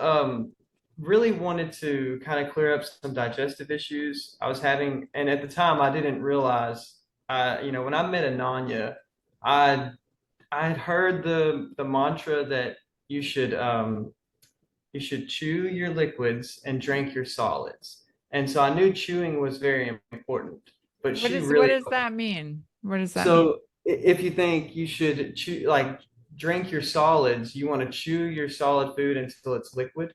really wanted to kind of clear up some digestive issues I was having, and at the time I didn't realize, when I met Ananya, I I had heard the mantra that you should um, you should chew your liquids and drink your solids. And so I knew chewing was very important, but she What really does that mean? What does that mean? so if you think you should chew like drink your solids, you want to chew your solid food until it's liquid.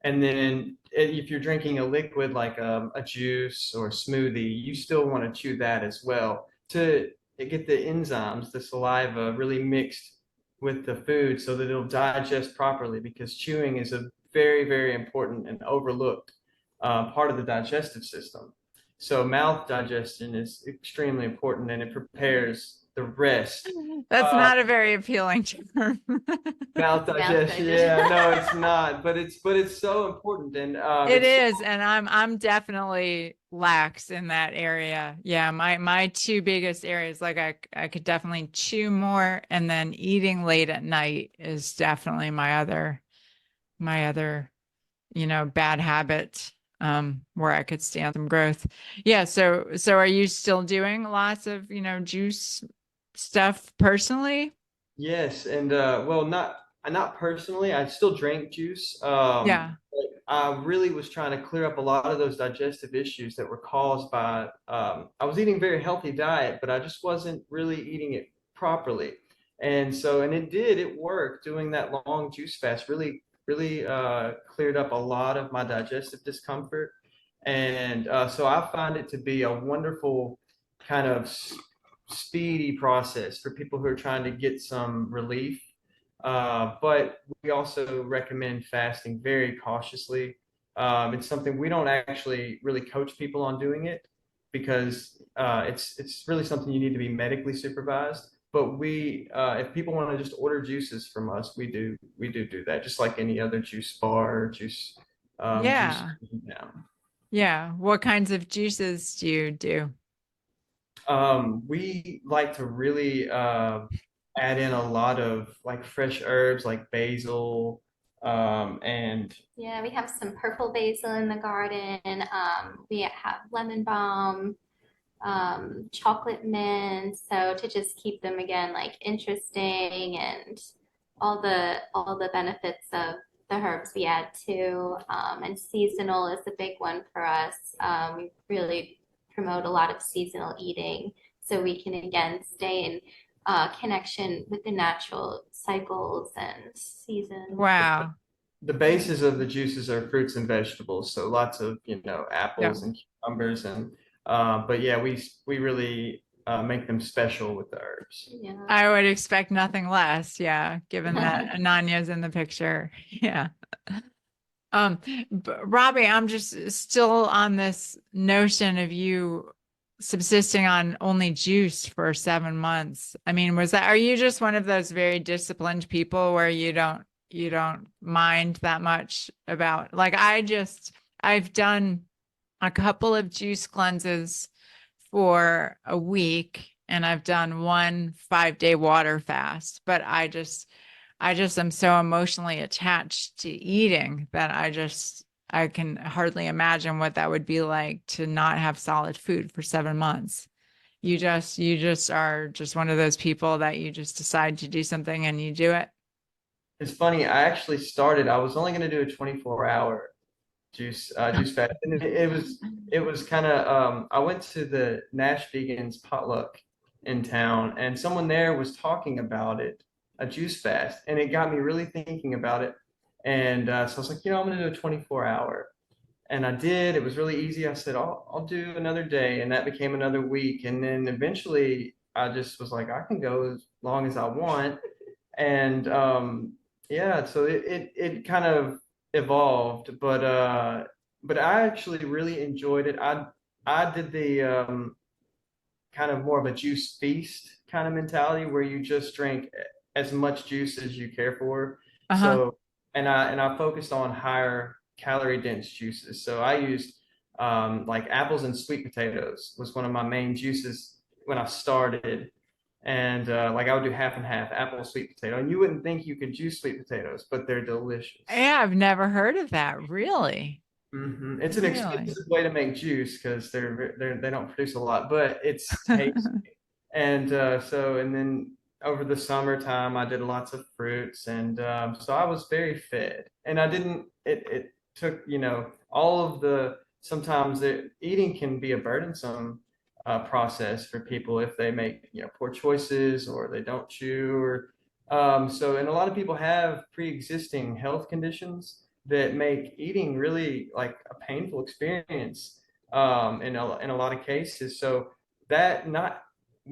And then if you're drinking a liquid like a juice or a smoothie, you still want to chew that as well to get the enzymes, the saliva really mixed with the food so that it'll digest properly because chewing is a very important and overlooked part of the digestive system. So mouth digestion is extremely important and it prepares the rest. That's not a very appealing term. Mouth Maldigestion. Yeah, digestion. no, it's not, but it's so important, and It it's so, is, and I'm definitely lax in that area. Yeah, my two biggest areas, like I could definitely chew more, and then eating late at night is definitely my other bad habit, where I could stand some growth. Yeah, so are you still doing lots of, juice stuff personally? yes, and well, not personally. I still drank juice. Yeah. But I really was trying to clear up a lot of those digestive issues that were caused by I was eating a very healthy diet, but I just wasn't really eating it properly. And so, and it worked. Doing that long juice fast really cleared up a lot of my digestive discomfort. And so I find it to be a wonderful kind of speedy process for people who are trying to get some relief. But we also recommend fasting very cautiously. It's something we don't actually really coach people on doing it because it's really something you need to be medically supervised. But if people want to just order juices from us, we do that, just like any other juice bar, juice. Yeah. Yeah. Yeah. What kinds of juices do you do? We like to really add in a lot of like fresh herbs like basil, and Yeah, we have some purple basil in the garden. We have lemon balm, chocolate mint. So to just keep them again like interesting and all the benefits of the herbs we add too. And seasonal is a big one for us. We really promote a lot of seasonal eating so we can again stay in connection with the natural cycles and seasons. Wow. the basis of the juices are fruits and vegetables. So lots of, Yeah. apples and cucumbers and but yeah, we really make them special with the herbs. Yeah. I would expect nothing less. Yeah. Given that Ananya's in the picture. Yeah. Um, Robby, I'm just still on this notion of you subsisting on only juice for 7 months. I mean, are you just one of those very disciplined people where you don't mind that much about, like, I've done a couple of juice cleanses for a week, and I've done one 5-day water fast, but I just am so emotionally attached to eating that I can hardly imagine what that would be like to not have solid food for 7 months. You just are just one of those people that you just decide to do something and you do it. It's funny, I was only going to do a 24-hour juice fast, and it was kind of I went to the Nash Vegans potluck in town, and someone there was talking about it, a juice fast, and it got me really thinking about it. And so I was like, I'm going to do a 24-hour, and I did. It was really easy. I said, I'll do another day, and that became another week, and then eventually I just was like, I can go as long as I want. And yeah, so it kind of evolved, but I actually really enjoyed it. I did the kind of more of a juice feast kind of mentality where you just drink as much juice as you care for. Uh-huh. So, and I focused on higher calorie dense juices. So I used like apples and sweet potatoes was one of my main juices when I started. And like I would do half and half, apple, sweet potato. And you wouldn't think you could juice sweet potatoes, but they're delicious. Yeah, I've never heard of that. Really? It's an Really? expensive way to make juice because they don't produce a lot, but it's tasty. And and then over the summertime, I did lots of fruits, and so I was very fed. And I didn't. It took all of the. Sometimes eating can be a burdensome process for people if they make poor choices or they don't chew or and a lot of people have pre-existing health conditions that make eating really like a painful experience in a lot of cases. So that not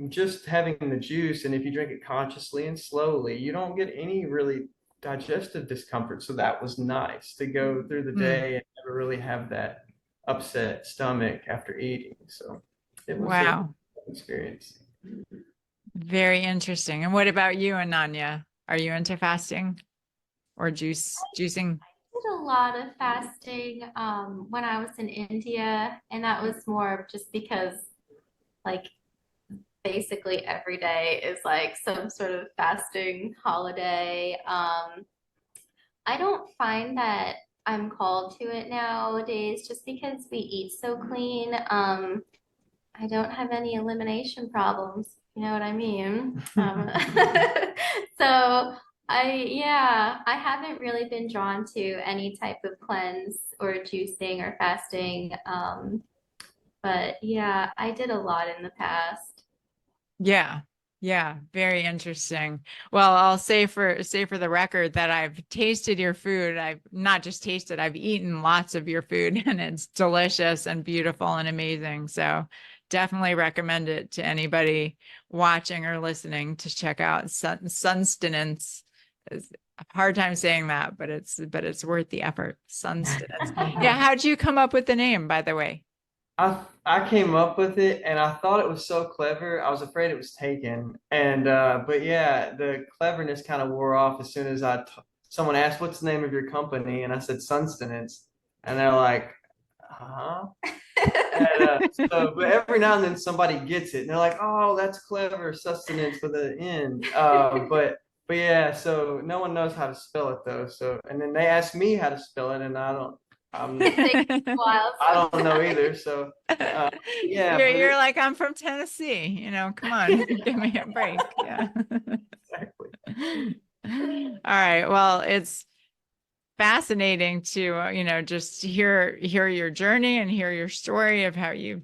just having the juice, and if you drink it consciously and slowly, you don't get any really digestive discomfort. So that was nice to go through the Hmm. day and never really have that upset stomach after eating. So it was a Wow. experience. Very interesting. And what about you, Ananya? Are you into fasting or juicing? Did a lot of fasting when I was in India, and that was more just because like basically every day is like some sort of fasting holiday. I don't find that I'm called to it nowadays just because we eat so clean. I don't have any elimination problems. You know what I mean? So yeah, I haven't really been drawn to any type of cleanse or juicing or fasting. But yeah, I did a lot in the past. Yeah. Yeah, very interesting. Well, I'll say for the record that I've tasted your food. I've not just tasted, I've eaten lots of your food and it's delicious and beautiful and amazing. So definitely recommend it to anybody watching or listening to check out SUNstenance. It's a hard time saying that, but it's worth the effort. SUNstenance. Yeah, how'd you come up with the name, by the way? I came up with it and I thought it was so clever. I was afraid it was taken. And but yeah, the cleverness kind of wore off as soon as someone asked, "What's the name of your company?" And I said SUNstenance. And they're like, "Huh?" And but every now and then somebody gets it and they're like, "Oh, that's clever, sustenance with an N." But yeah, so no one knows how to spell it though. So and then they ask me how to spell it and I'm It takes a while I don't know sometimes. either. So yeah, You're like, I'm from Tennessee, come on, give me a break. Yeah. exactly. All right. Well, it's fascinating to, just hear your journey and hear your story of how you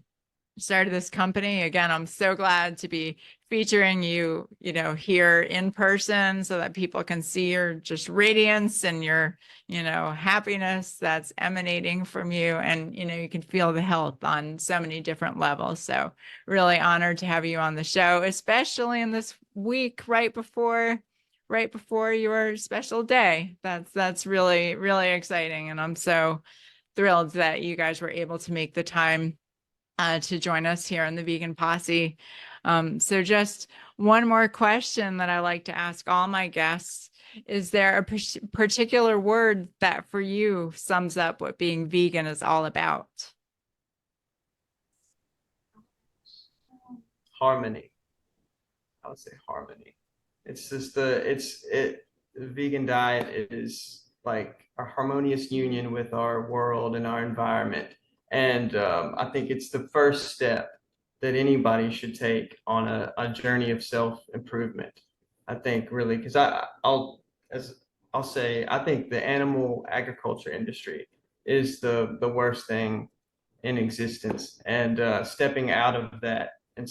started this company. Again, I'm so glad to be featuring you, here in person so that people can see your just radiance and your, happiness that's emanating from you. And, you can feel the health on so many different levels. So really honored to have you on the show, especially in this week right before your special day. That's really, really exciting. And I'm so thrilled that you guys were able to make the time to join us here in the Vegan Posse. So just one more question that I like to ask all my guests. Is there a particular word that for you sums up what being vegan is all about? Harmony. I would say harmony. It's just the vegan diet is like a harmonious union with our world and our environment. And I think it's the first step that anybody should take on a journey of self-improvement. I think really, because I'll say, I think the animal agriculture industry is the worst thing in existence. And stepping out of that and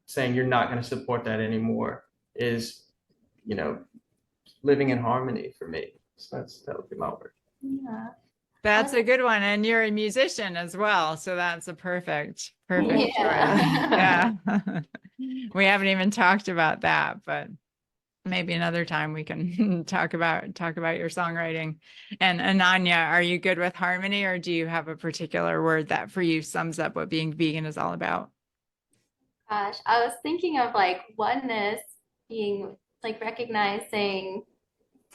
saying you're not going to support that anymore is, you know, living in harmony for me. So that would be my word. Yeah. That's a good one. And you're a musician as well. So that's a perfect choice. Yeah. Yeah. We haven't even talked about that, but maybe another time we can talk about your songwriting. And Ananya, are you good with harmony, or do you have a particular word that for you sums up what being vegan is all about? Gosh, I was thinking of like oneness being like recognizing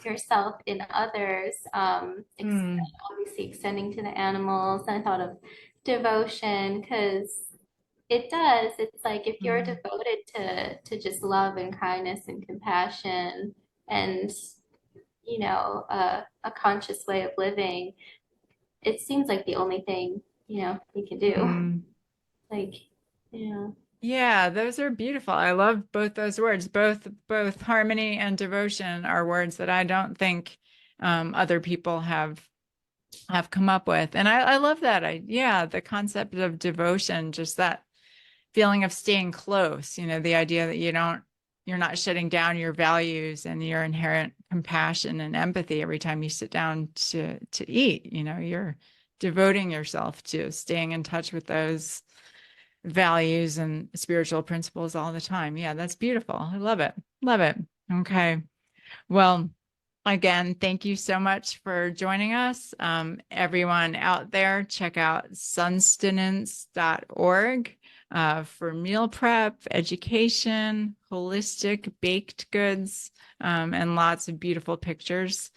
yourself in others, Mm, obviously extending to the animals. And I thought of devotion because it does. It's like if you're mm, devoted to just love and kindness and compassion and a conscious way of living, it seems like the only thing you can do. mm. Like, yeah. Yeah, those are beautiful. I love both those words. Both harmony and devotion are words that I don't think other people have come up with. And I love that. Yeah, the concept of devotion, just that feeling of staying close, the idea that you're not shutting down your values and your inherent compassion and empathy every time you sit down to eat. You're devoting yourself to staying in touch with those values and spiritual principles all the time. Yeah, that's beautiful. I love it. Love it. Okay. Well, again, thank you so much for joining us. Everyone out there, check out SUNstenance.org. for meal prep, education, holistic baked goods, and lots of beautiful pictures.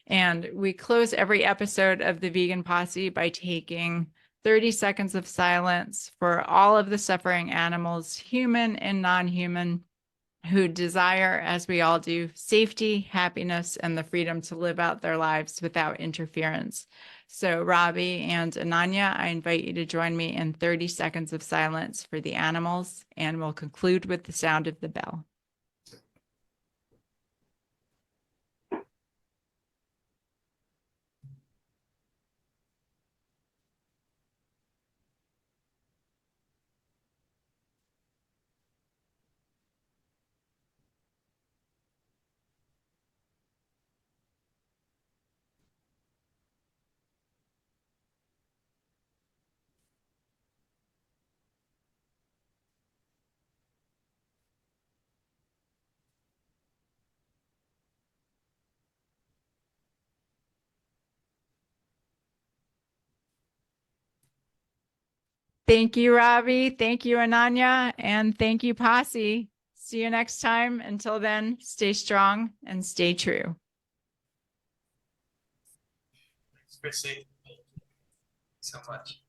And we close every episode of the Vegan Posse by taking 30 seconds of silence for all of the suffering animals, human and non-human, who desire, as we all do, safety, happiness, and the freedom to live out their lives without interference. So, Robby and Ananya, I invite you to join me in 30 seconds of silence for the animals, and we'll conclude with the sound of the bell. Thank you, Robby. Thank you, Ananya. And thank you, Posse. See you next time. Until then, stay strong and stay true. Thanks, Chrissy. Thank you so much.